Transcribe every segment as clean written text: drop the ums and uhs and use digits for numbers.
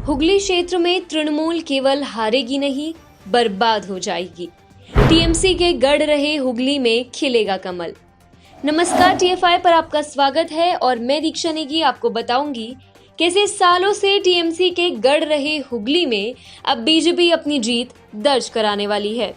हुगली क्षेत्र में तृणमूल केवल हारेगी नहीं, बर्बाद हो जाएगी। टीएमसी के गढ़ रहे हुगली में खिलेगा कमल। नमस्कार, टीएफआई पर आपका स्वागत है और मैं दीक्षा नेगी आपको बताऊंगी कैसे सालों से टीएमसी के गढ़ रहे हुगली में अब बीजेपी अपनी जीत दर्ज कराने वाली है।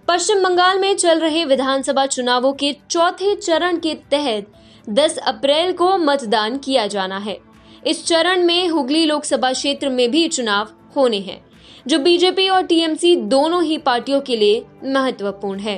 पश्चिम बंगाल में चल रहे विधानसभा चुनावों के चौथे चरण के तहत 10 अप्रैल को मतदान किया जाना है। इस चरण में हुगली लोकसभा क्षेत्र में भी चुनाव होने हैं, जो बीजेपी और टीएमसी दोनों ही पार्टियों के लिए महत्वपूर्ण है।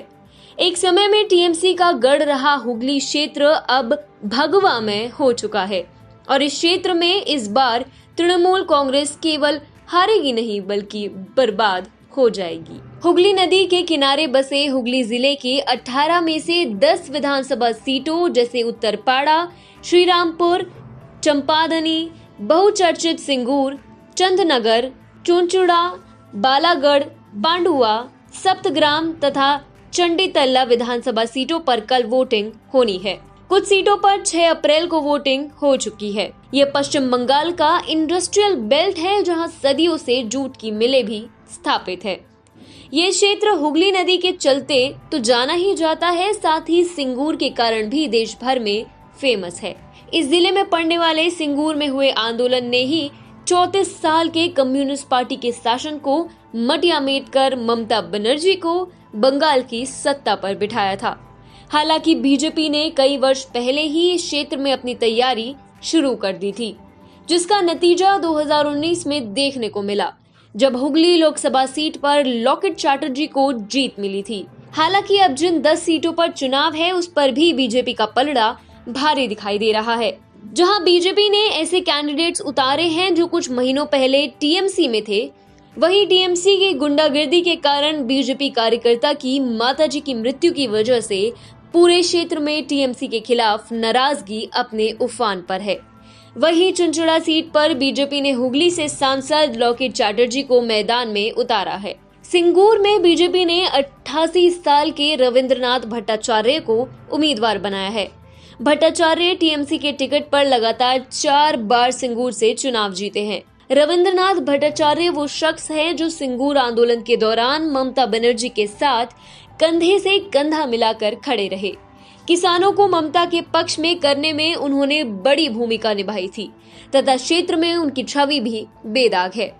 एक समय में टीएमसी का गढ़ रहा हुगली क्षेत्र अब भगवा में हो चुका है और इस क्षेत्र में इस बार तृणमूल कांग्रेस केवल हारेगी नहीं बल्कि बर्बाद हो जाएगी। हुगली नदी के किनारे बसे हुगली जिले के 18 में से 10 विधानसभा सीटों जैसे उत्तरपाड़ा, श्रीरामपुर, चंपादनी, बहुचर्चित सिंगूर, चंदनगर, चुनचुड़ा, बालागढ़, बांडुआ, सप्तग्राम तथा चंडीतल्ला विधानसभा सीटों पर कल वोटिंग होनी है। कुछ सीटों पर 6 अप्रैल को वोटिंग हो चुकी है। ये पश्चिम बंगाल का इंडस्ट्रियल बेल्ट है, जहां सदियों से जूट की मिलें भी स्थापित है। ये क्षेत्र हुगली नदी के चलते तो जाना ही जाता है, साथ ही सिंगूर के कारण भी देश भर में फेमस है। इस जिले में पड़ने वाले सिंगूर में हुए आंदोलन ने ही 34 साल के कम्युनिस्ट पार्टी के शासन को मटियामेट कर ममता बनर्जी को बंगाल की सत्ता पर बिठाया था। हालांकि बीजेपी ने कई वर्ष पहले ही इस क्षेत्र में अपनी तैयारी शुरू कर दी थी, जिसका नतीजा 2019 में देखने को मिला, जब हुगली लोकसभा सीट पर लॉकेट चैटर्जी को जीत मिली थी। हालांकि अब जिन 10 सीटों पर चुनाव है, उस पर भी बीजेपी का पलड़ा भारी दिखाई दे रहा है। जहां बीजेपी ने ऐसे कैंडिडेट्स उतारे हैं जो कुछ महीनों पहले टीएमसी में थे, वहीं टीएमसी की गुंडागर्दी के कारण बीजेपी कार्यकर्ता की माताजी की मृत्यु की वजह से पूरे क्षेत्र में टीएमसी के खिलाफ नाराजगी अपने उफान पर है। वहीं चुनचुड़ा सीट पर बीजेपी ने हुगली से सांसद लॉकेट चैटर्जी को मैदान में उतारा है। सिंगूर में बीजेपी ने 88 साल के रविंद्रनाथ भट्टाचार्य को उम्मीदवार बनाया है। भट्टाचार्य टीएमसी के टिकट पर लगातार 4 बार सिंगूर से चुनाव जीते हैं। रविंद्रनाथ भट्टाचार्य वो शख्स हैं जो सिंगूर आंदोलन के दौरान ममता बनर्जी के साथ कंधे से कंधा मिलाकर खड़े रहे। किसानों को ममता के पक्ष में करने में उन्होंने बड़ी भूमिका निभाई थी तथा क्षेत्र में उनकी छवि भी बेदाग है।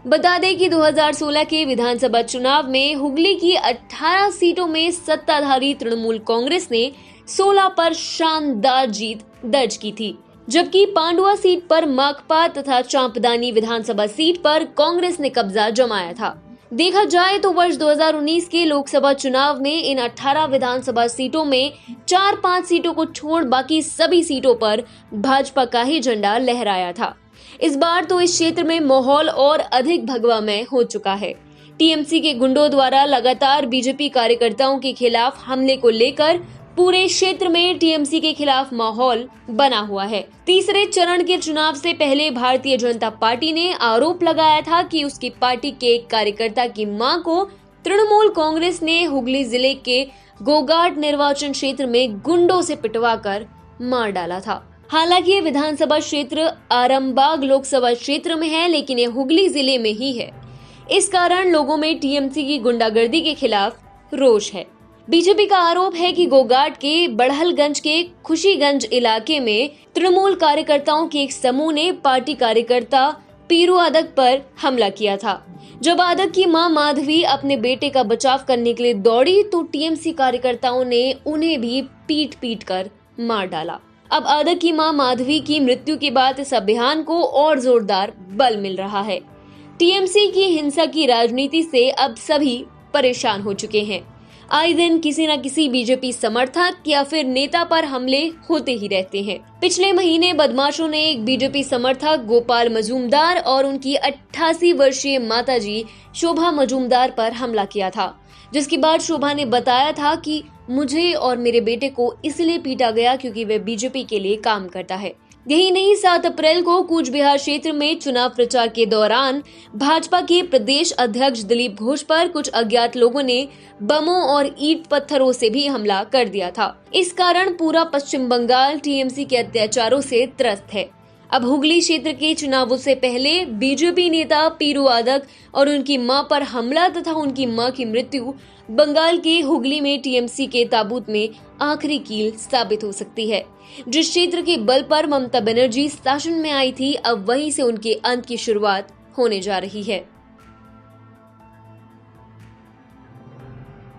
बता दें कि 2016 के विधानसभा चुनाव में हुगली की 18 सीटों में सत्ताधारी तृणमूल कांग्रेस ने 16 पर शानदार जीत दर्ज की थी, जबकि पांडुआ सीट पर माकपा तथा चांपदानी विधानसभा सीट पर कांग्रेस ने कब्जा जमाया था। देखा जाए तो वर्ष 2019 के लोकसभा चुनाव में इन 18 विधानसभा सीटों में 4-5 सीटों को छोड़ बाकी सभी सीटों पर भाजपा का ही झंडा लहराया था। इस बार तो इस क्षेत्र में माहौल और अधिक भगवामय हो चुका है। टीएमसी के गुंडों द्वारा लगातार बीजेपी कार्यकर्ताओं के खिलाफ हमले को लेकर पूरे क्षेत्र में टीएमसी के खिलाफ माहौल बना हुआ है। तीसरे चरण के चुनाव से पहले भारतीय जनता पार्टी ने आरोप लगाया था कि उसकी पार्टी के एक कार्यकर्ता की मां को तृणमूल कांग्रेस ने हुगली जिले के गोगाट निर्वाचन क्षेत्र में गुंडों से पिटवाकर मार डाला था। हालांकि ये विधानसभा क्षेत्र आरामबाग लोकसभा क्षेत्र में है, लेकिन ये हुगली जिले में ही है। इस कारण लोगों में टीएमसी की गुंडागर्दी के खिलाफ रोष है। बीजेपी का आरोप है कि गोगाट के बड़हलगंज के खुशीगंज इलाके में तृणमूल कार्यकर्ताओं के एक समूह ने पार्टी कार्यकर्ता पीरू आदक पर हमला किया था। जब आदक की मां माधवी अपने बेटे का बचाव करने के लिए दौड़ी तो टीएमसी कार्यकर्ताओं ने उन्हें भी पीट पीट कर मार डाला। अब आदक की मां माधवी की मृत्यु के बाद इस अभियान को और जोरदार बल मिल रहा है। टीएमसी की हिंसा की राजनीति से अब सभी परेशान हो चुके हैं। आए दिन किसी न किसी बीजेपी समर्थक या फिर नेता पर हमले होते ही रहते हैं। पिछले महीने बदमाशों ने एक बीजेपी समर्थक गोपाल मजूमदार और उनकी 88 वर्षीय माताजी शोभा मजूमदार पर हमला किया था, जिसके बाद शोभा ने बताया था कि मुझे और मेरे बेटे को इसलिए पीटा गया क्योंकि वह बीजेपी के लिए काम करता है। यही नहीं, 7 अप्रैल को कूच बिहार क्षेत्र में चुनाव प्रचार के दौरान भाजपा के प्रदेश अध्यक्ष दिलीप घोष पर कुछ अज्ञात लोगों ने बमों और ईंट पत्थरों से भी हमला कर दिया था। इस कारण पूरा पश्चिम बंगाल टीएमसी के अत्याचारों से त्रस्त है। अब हुगली क्षेत्र के चुनावों से पहले बीजेपी नेता पीरू यादव और उनकी मां पर हमला तथा उनकी मां की मृत्यु बंगाल के हुगली में टीएमसी के ताबूत में आखिरी कील साबित हो सकती है। जिस क्षेत्र के बल पर ममता बनर्जी शासन में आई थी, अब वहीं से उनके अंत की शुरुआत होने जा रही है।